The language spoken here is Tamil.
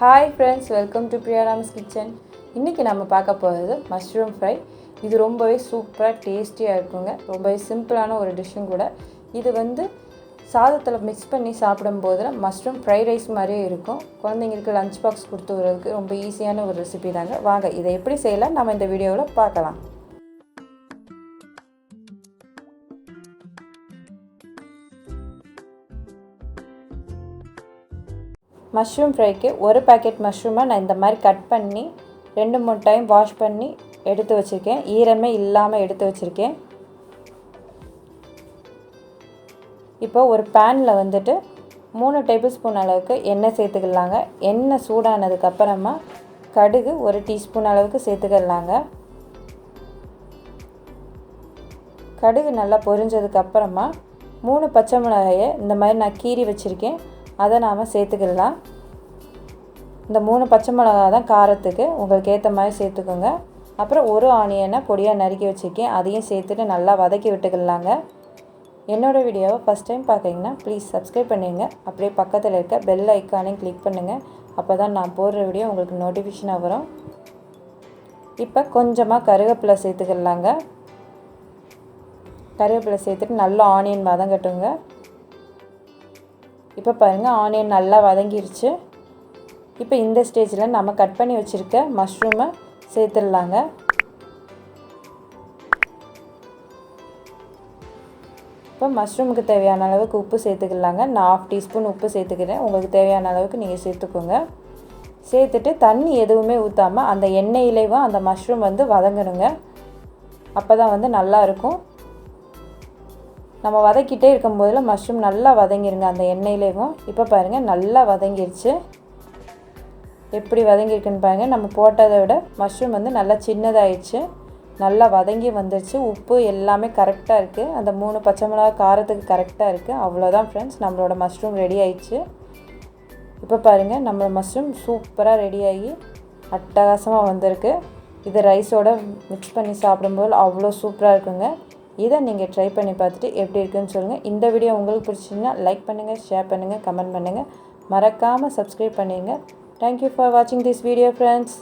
Hi friends, welcome to PriyaRaman's kitchen. இன்னைக்கு நம்ம பார்க்க போறது மஷ்ரூம் ஃப்ரை. இது ரொம்பவே சூப்பரா டேஸ்டியா இருக்குங்க. ரொம்பவே சிம்பிளான ஒரு டிஷ்ஷும் கூட. இது சாதத்துல mix பண்ணி சாப்பிடும்போது மஷ்ரூம் ஃப்ரை ரைஸ் மாதிரியே இருக்கும். குழந்தைகளுக்கு லஞ்ச் பாக்ஸ் கொடுத்து வரதுக்கு ரொம்ப ஈஸியான ஒரு ரெசிபி தாங்க. வாங்க இதை எப்படி செய்யலாம் நாம இந்த வீடியோல பார்க்கலாம். மஷ்ரூம் ஃப்ரைக்கு ஒரு பாக்கெட் மஷ்ரூமை நான் இந்த மாதிரி கட் பண்ணி 2-3 டைம் வாஷ் பண்ணி எடுத்து வச்சிருக்கேன். ஈரமே இல்லாமல் எடுத்து வச்சிருக்கேன். இப்போ ஒரு பேனில் 3 டேபிள் ஸ்பூன் அளவுக்கு எண்ணெய் சேர்த்துக்கலாங்க. எண்ணெய் சூடானதுக்கு அப்புறமா கடுகு 1 டீஸ்பூன் அளவுக்கு சேர்த்துக்கலாங்க. கடுகு நல்லா பொரிஞ்சதுக்கு அப்புறமா 3 பச்சை மிளகாயை இந்த மாதிரி நான் கீறி வச்சிருக்கேன். அதை நாம சேர்த்துக்கலாம். இந்த 3 பச்சை மிளகாய் தான் காரத்துக்கு, உங்களுக்கு ஏற்ற மாதிரி சேர்த்துக்கோங்க. அப்புறம் ஒரு ஆனியனை பொடியாக நறுக்கி வச்சுருக்கேன். அதையும் சேர்த்துட்டு நல்லா வதக்கி விட்டுக்கலாங்க. என்னோடய வீடியோவை ஃபஸ்ட் டைம் பார்க்குறீங்கன்னா ப்ளீஸ் சப்ஸ்கிரைப் பண்ணிடுங்க. அப்படியே பக்கத்தில் இருக்க பெல் ஐக்கானையும் கிளிக் பண்ணுங்கள். அப்போ தான் நான் போடுற வீடியோ உங்களுக்கு நோட்டிஃபிகேஷனாக வரும். இப்போ கொஞ்சமாக கருவேப்பிலை சேர்த்துக்கலாங்க. கருவேப்பிலை சேர்த்துட்டு நல்லா ஆனியன் வதங்கட்டுங்க. இப்போ பாருங்கள் ஆனியன் நல்லா வதங்கிருச்சு. இப்போ இந்த ஸ்டேஜில் நம்ம கட் பண்ணி வச்சுருக்க மஷ்ரூமை சேர்த்துடலாங்க. இப்போ மஷ்ரூமுக்கு தேவையான அளவுக்கு உப்பு சேர்த்துக்கலாங்க. நான் 1/2 டீஸ்பூன் உப்பு சேர்த்துக்கிறேன். உங்களுக்கு தேவையான அளவுக்கு நீங்கள் சேர்த்துக்கோங்க. சேர்த்துட்டு தண்ணி எதுவுமே ஊற்றாமல் அந்த எண்ணெயிலேயும் அந்த மஷ்ரூம் வதங்கணுங்க. அப்போ தான் நல்லாயிருக்கும். நம்ம வதக்கிட்டே இருக்கும்போதில் மஷ்ரூம் நல்லா வதங்கிருங்க அந்த எண்ணெயிலேயும். இப்போ பாருங்கள் நல்லா வதங்கிருச்சு. எப்படி வதங்கிருக்குன்னு பாருங்கள். நம்ம போட்டதை விட மஷ்ரூம் நல்லா சின்னதாகிடுச்சு. நல்லா வதங்கி வந்துருச்சு. உப்பு எல்லாமே கரெக்டாக இருக்குது. அந்த 3 பச்சை மிளகா காரத்துக்கு கரெக்டாக இருக்குது. அவ்வளோதான் ஃப்ரெண்ட்ஸ், நம்மளோட மஷ்ரூம் ரெடி ஆயிடுச்சு. இப்போ பாருங்கள் நம்ம மஷ்ரூம் சூப்பராக ரெடியாகி அட்டகாசமாக வந்திருக்கு. இது ரைஸோடு மிக்ஸ் பண்ணி சாப்பிடும்போது அவ்வளோ சூப்பராக இருக்குங்க. இதை நீங்கள் ட்ரை பண்ணி பார்த்துட்டு எப்படி இருக்குன்னு சொல்லுங்கள். இந்த வீடியோ உங்களுக்கு பிடிச்சிங்கன்னா லைக் பண்ணுங்கள், ஷேர் பண்ணுங்கள், கமெண்ட் பண்ணுங்கள். மறக்காமல் சப்ஸ்கிரைப் பண்ணிடுங்க. தேங்க்யூ ஃபார் வாட்சிங் திஸ் வீடியோ ஃப்ரெண்ட்ஸ்.